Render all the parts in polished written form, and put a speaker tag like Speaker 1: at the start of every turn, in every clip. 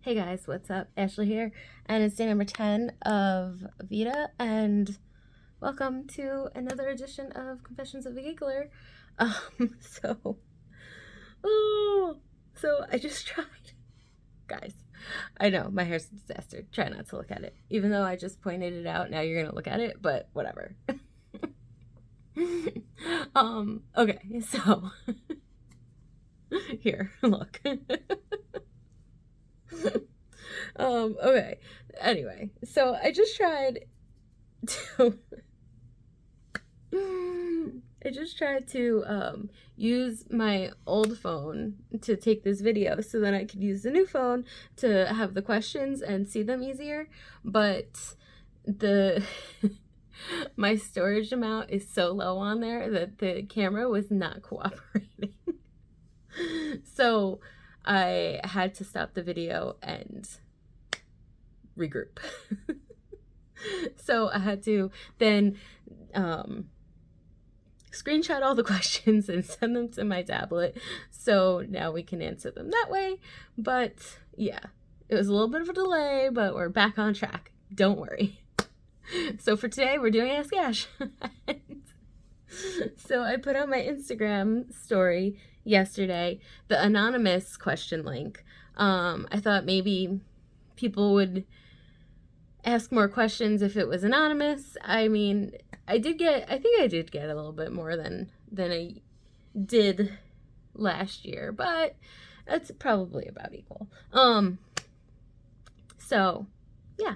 Speaker 1: Hey guys, what's up? Ashley here, and it's day number 10 of Vita, and welcome to another edition of Confessions of a Giggler. So, oh, so I just tried. Guys, I know, my hair's a disaster. Try not to look at it. Even though I just pointed it out, now you're gonna look at it, but whatever. Okay, so, here, look. Okay. Anyway, so I just tried to use my old phone to take this video so that I could use the new phone to have the questions and see them easier, but the my storage amount is so low on there that the camera was not cooperating. So I had to stop the video and regroup. So I had to then screenshot all the questions and send them to my tablet, so now we can answer them that way. But yeah, it was a little bit of a delay, but we're back on track. Don't worry. So for today, we're doing Ask Ash. So I put on my Instagram story yesterday the anonymous question link. I thought maybe people would ask more questions if it was anonymous. I mean, I think I did get a little bit more than I did last year, but that's probably about equal. So yeah.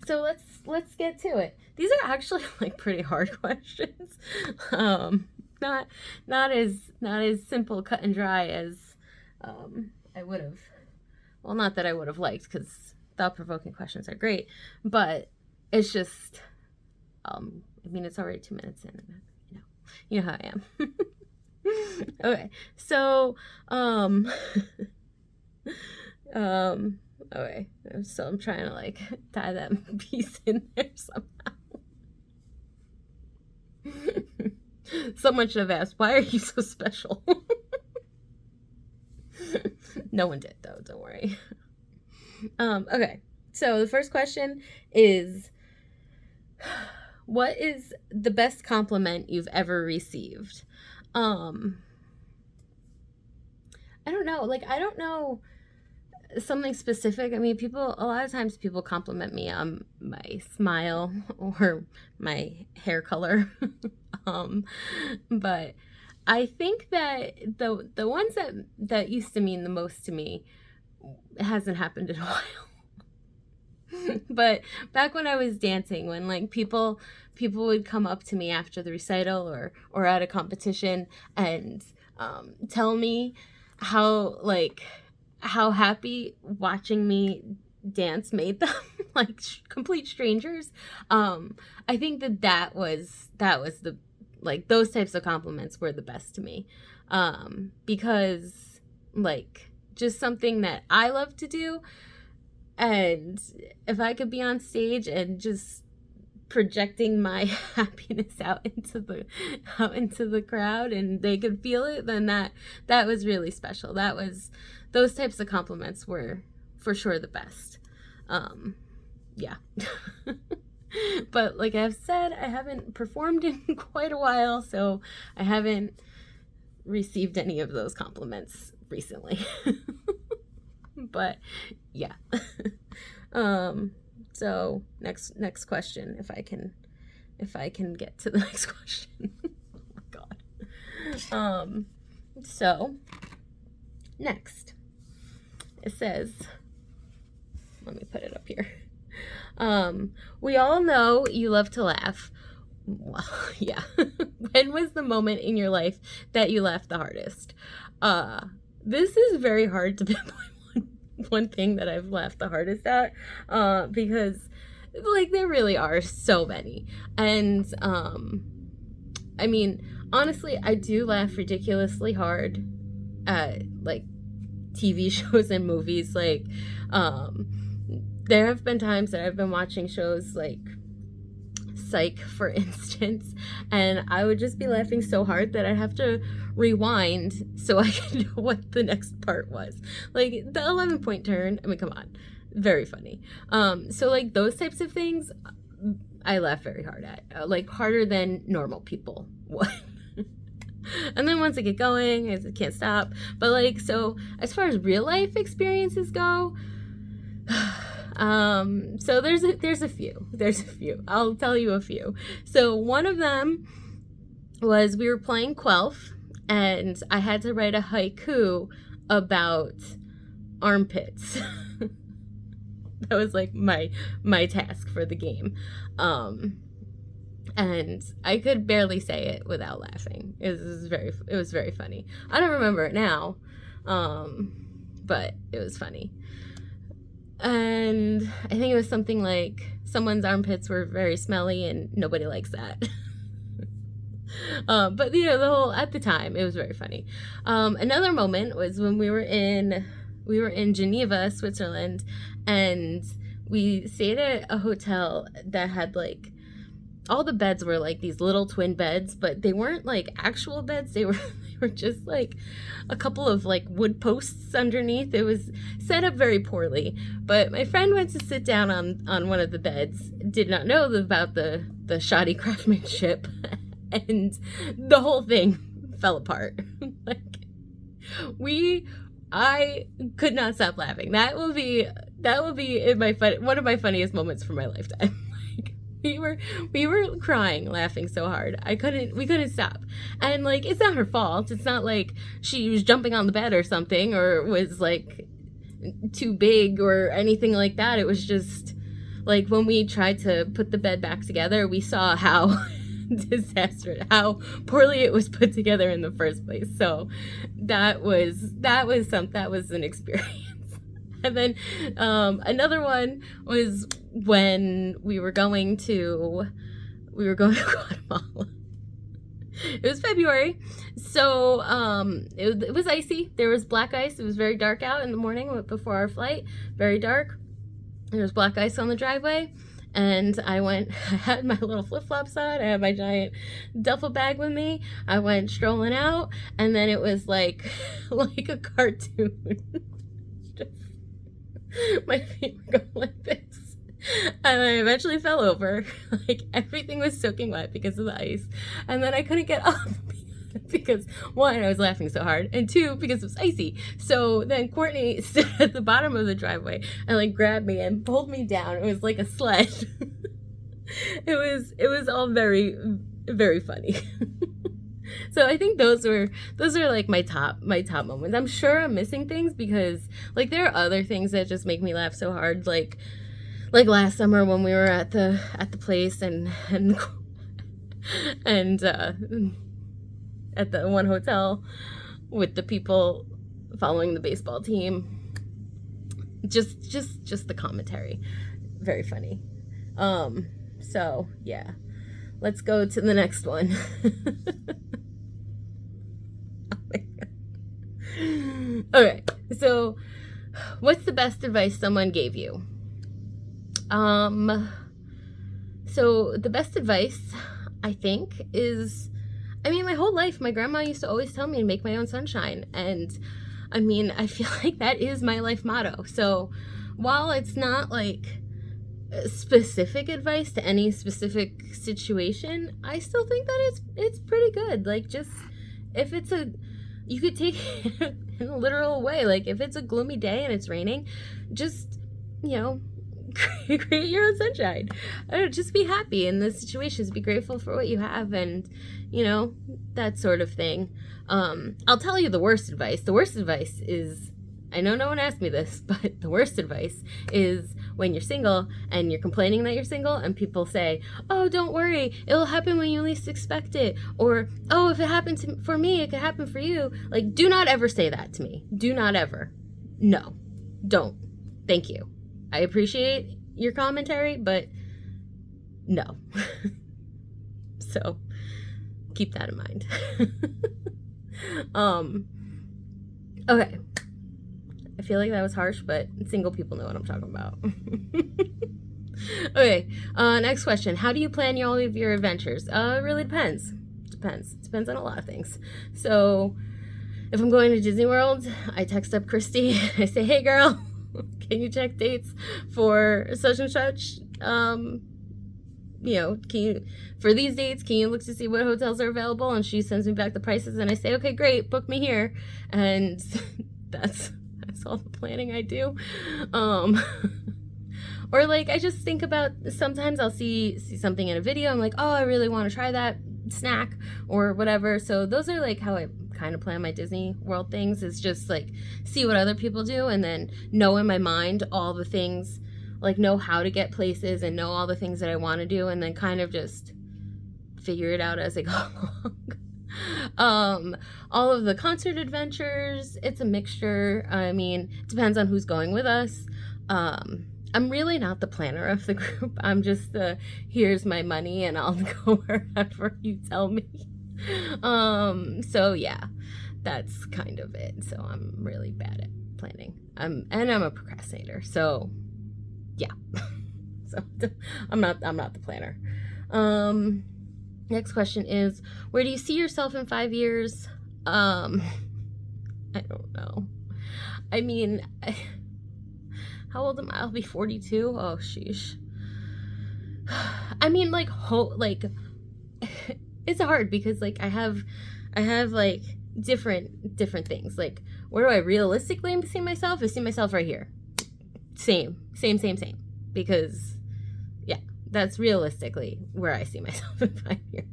Speaker 1: So let's get to it. These are actually like pretty hard questions. Not as simple, cut and dry as I would have. Well, not that I would have liked, because thought-provoking questions are great, but it's just I mean, it's already 2 minutes in, and you know how I am. Okay, so okay, so I'm trying to like tie that piece in there somehow. Someone should have asked, why are you so special? No one did, though, don't worry. Okay, so the first question is, what is the best compliment you've ever received? I don't know. Like, I don't know something specific. I mean, a lot of times people compliment me on my smile or my hair color. But I think that the ones that used to mean the most to me hasn't happened in a while. But back when I was dancing, when like people would come up to me after the recital or at a competition and tell me how happy watching me dance made them, like complete strangers. I think that was the, like, those types of compliments were the best to me, because like just something that I love to do, and if I could be on stage and just projecting my happiness out into the crowd and they could feel it, then that was really special. Those types of compliments were for sure the best. Yeah. But like I've said, I haven't performed in quite a while, so I haven't received any of those compliments recently. But yeah. So next question, if I can get to the next question. Oh my god. So next it says, let me put it up here. We all know you love to laugh. Well, yeah. When was the moment in your life that you laughed the hardest? This is very hard to pinpoint one thing that I've laughed the hardest at, because like there really are so many. And I mean, honestly, I do laugh ridiculously hard at like TV shows and movies. Like there have been times that I've been watching shows like Psych, for instance, and I would just be laughing so hard that I'd have to rewind so I could know what the next part was. Like the 11-point turn, I mean, come on, very funny. So like those types of things I laugh very hard at, like harder than normal people would. And then once I get going, I can't stop. But like, so as far as real life experiences go, so there's a few. I'll tell you a few. So one of them was we were playing Quelf, and I had to write a haiku about armpits. That was like my task for the game. And I could barely say it without laughing. It was very funny. I don't remember it now, but it was funny. And I think it was something like someone's armpits were very smelly and nobody likes that. But at the time it was very funny. Another moment was when we were in Geneva, Switzerland, and we stayed at a hotel that had like all the beds were like these little twin beds, but they weren't like actual beds. They were just like a couple of like wood posts underneath. It was set up very poorly. But my friend went to sit down on one of the beds, did not know about the shoddy craftsmanship, and the whole thing fell apart. I could not stop laughing. That will be one of my funniest moments for my lifetime. We were crying, laughing so hard. We couldn't stop. And like, it's not her fault. It's not like she was jumping on the bed or something, or was like too big or anything like that. It was just like when we tried to put the bed back together, we saw how disastrous, how poorly it was put together in the first place. So that was an experience. And then another one was when we were going to Guatemala. It was February, so it was icy. There was black ice. It was very dark out in the morning before our flight. Very dark. There was black ice on the driveway. And I had my little flip-flops on, I had my giant duffel bag with me, I went strolling out, and then it was like a cartoon. My feet were going like this, and I eventually fell over. Like everything was soaking wet because of the ice, and then I couldn't get up because one, I was laughing so hard, and two, because it was icy. So then Courtney stood at the bottom of the driveway and like grabbed me and pulled me down. It was like a sled. It was all very, very funny. So I think those are like my top moments. I'm sure I'm missing things because like there are other things that just make me laugh so hard. Like last summer when we were at the place and at the one hotel with the people following the baseball team. Just the commentary. Very funny. So yeah. Let's go to the next one. Oh my God. Okay, so what's the best advice someone gave you? So the best advice, I think, is, I mean, my whole life, my grandma used to always tell me to make my own sunshine. And I mean, I feel like that is my life motto. So while it's not like specific advice to any specific situation, I still think that it's pretty good. Like, just if you could take it in a literal way. Like, if it's a gloomy day and it's raining, just, create your own sunshine. Just be happy in the situations, be grateful for what you have, and that sort of thing. I'll tell you the worst advice. The worst advice is, I know no one asked me this, but the worst advice is when you're single and you're complaining that you're single and people say, oh, don't worry, it'll happen when you least expect it. Or, oh, if it happened for me, it could happen for you. Like, do not ever say that to me. Do not ever. No, don't. Thank you. I appreciate your commentary, but no. So keep that in mind. Okay. I feel like that was harsh, but single people know what I'm talking about. Okay, next question. How do you plan all of your adventures? It really depends. Depends on a lot of things. So, if I'm going to Disney World, I text up Christy. I say, hey girl, can you check dates for such and such? For these dates, can you look to see what hotels are available? And she sends me back the prices, and I say, okay, great, book me here. And that's all the planning I do. Or like, I just think about, sometimes I'll see something in a video, I'm like, oh, I really want to try that snack or whatever. So those are like how I kind of plan my Disney World things, is just like see what other people do and then know in my mind all the things, like know how to get places and know all the things that I want to do, and then kind of just figure it out as I go along. All of the concert adventures, it's a mixture. I mean, it depends on who's going with us. I'm really not the planner of the group. I'm just here's my money and I'll go wherever you tell me. So yeah, that's kind of it. So I'm really bad at planning. I'm a procrastinator. So yeah. So I'm not the planner. Next question is, where do you see yourself in 5 years? I don't know. I mean, how old am I? I'll be 42. Oh, sheesh. I mean, like, it's hard because, like, I have like different things. Like, where do I realistically see myself? I see myself right here. Same. Because, yeah, that's realistically where I see myself in 5 years.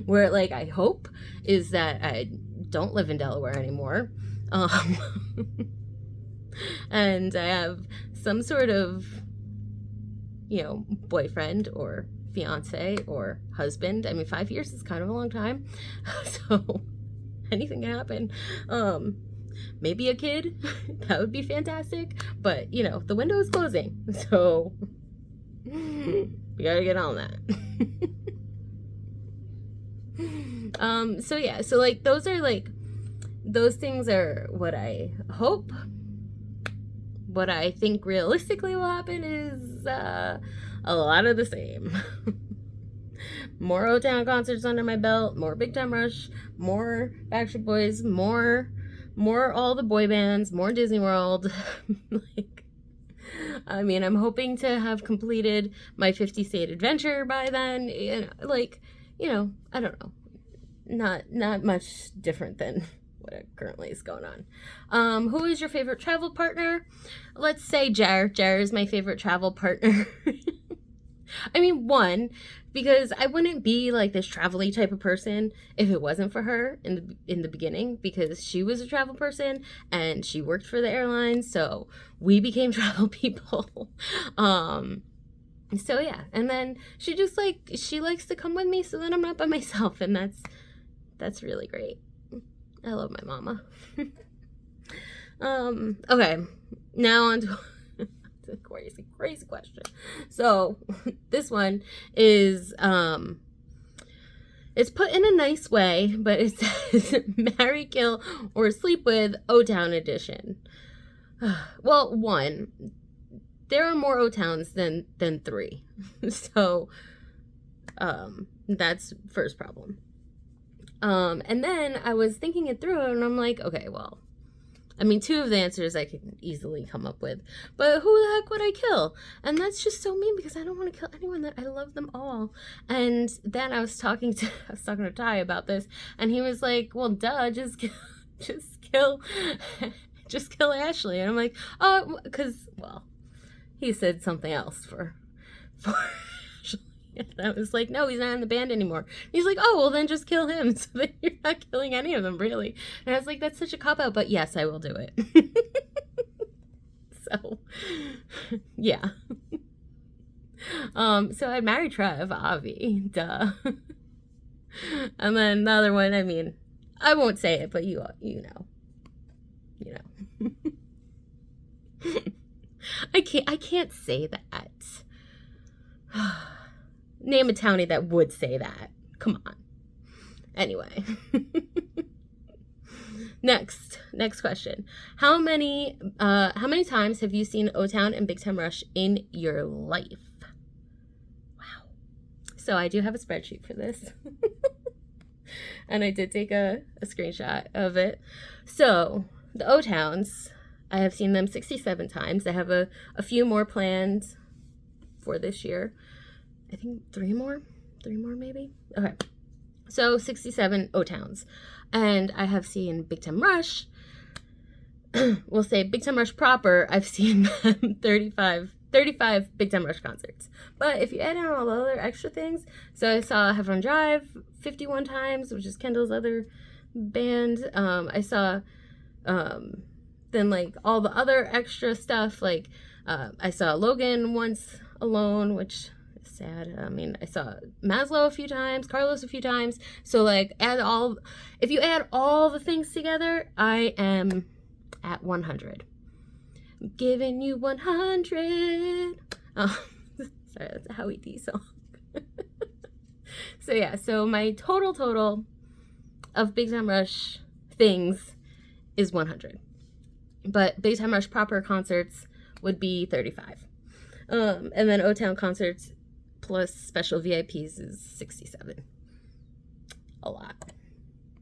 Speaker 1: Where, like, I hope is that I don't live in Delaware anymore. And I have some sort of, boyfriend or fiance or husband. I mean, 5 years is kind of a long time. So anything can happen. Maybe a kid. That would be fantastic. But, the window is closing. So we gotta get on that. So yeah, so like those things are what I hope. What I think realistically will happen is a lot of the same. More O-Town concerts under my belt, more Big Time Rush, more Backstreet Boys, more all the boy bands, more Disney World. I'm hoping to have completed my 50-state adventure by then. I don't know. Not much different than what currently is going on. Who is your favorite travel partner? Let's say Jar. Jar is my favorite travel partner. I mean, one, because I wouldn't be like this travel-y type of person if it wasn't for her in the beginning, because she was a travel person and she worked for the airlines, so we became travel people. So yeah, and then she just she likes to come with me, so then I'm not by myself, and that's really great. I love my mama. Okay, now on to a crazy question. So this one is it's put in a nice way, but it says marry, kill, or sleep with O-Town edition. Well, one, there are more O-Towns than 3. So that's first problem. And then I was thinking it through, and I'm like, okay, well, I mean, 2 of the answers I could easily come up with, but who the heck would I kill? And that's just so mean, because I don't want to kill anyone. That I love them all. And then I was talking to Ty about this, and he was like, well, duh, just kill Ashley. And I'm like, oh, because, well, he said something else for Ashley. And I was like, no, he's not in the band anymore. He's like, oh, well, then just kill him. So then you're not killing any of them, really. And I was like, that's such a cop-out, but yes, I will do it. So, yeah. So I'd marry Trev, Avi, duh. And then the other one, I mean, I won't say it, but you know. I can't say that. Name a townie that would say that. Come on. Anyway. Next question. How many times have you seen O-Town and Big Time Rush in your life? So I do have a spreadsheet for this. And I did take a screenshot of it. So the O-Towns, I have seen them 67 times. I have a few more planned for this year. I think 3 more maybe. Okay. So 67 O-Towns. And I have seen Big Time Rush. We'll say Big Time Rush proper, I've seen them 35 Big Time Rush concerts. But if you add in all the other extra things, so I saw Heffron Drive 51 times, which is Kendall's other band. I saw then like all the other extra stuff, like I saw Logan once alone, which is sad. I mean, I saw Maslow a few times, Carlos a few times. So like if you add all the things together, I am at 100. I'm giving you 100. Sorry, that's a Howie D song. So yeah, so my total of Big Time Rush things is 100. But Big Time Rush proper concerts would be 35. And then O-Town concerts plus special VIPs is 67. A lot.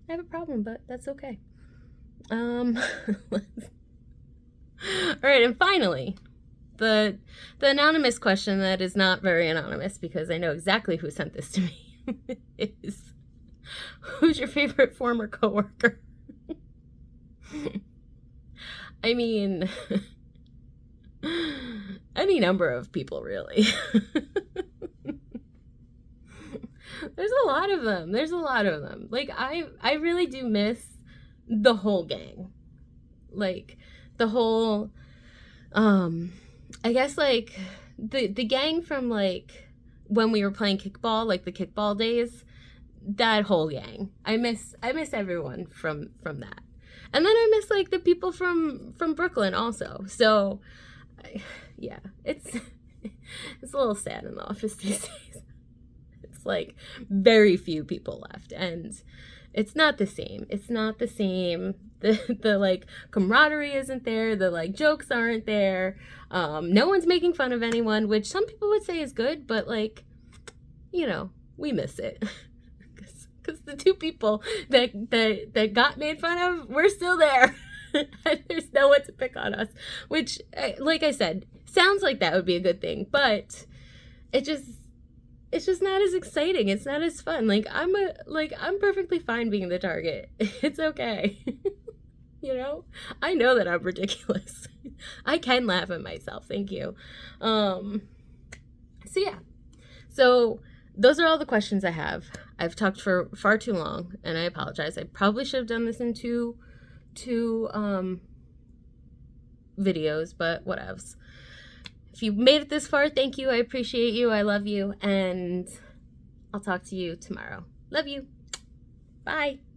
Speaker 1: I have a problem, but that's okay. All right, and finally, the anonymous question that is not very anonymous, because I know exactly who sent this to me, is, who's your favorite former coworker? I mean, any number of people, really. There's a lot of them. Like, I really do miss the whole gang. Like, the whole, I guess, like, the gang from, like, when we were playing kickball, like, the kickball days, that whole gang. I miss everyone from that. And then I miss, like, the people from Brooklyn also. So, yeah, it's a little sad in the office these days. It's, like, very few people left, and it's not the same. The like, camaraderie isn't there. The, like, jokes aren't there. No one's making fun of anyone, which some people would say is good, but, like, you know, we miss it. Because the two people that got made fun of, we're still there. And there's no one to pick on us. Which, like I said, sounds like that would be a good thing, but it's just not as exciting. It's not as fun. Like, I'm perfectly fine being the target. It's okay. You know? I know that I'm ridiculous. I can laugh at myself. Thank you. So yeah. So those are all the questions I have. I've talked for far too long, and I apologize. I probably should have done this in two videos, but whatevs. If you made it this far, thank you. I appreciate you. I love you, and I'll talk to you tomorrow. Love you. Bye.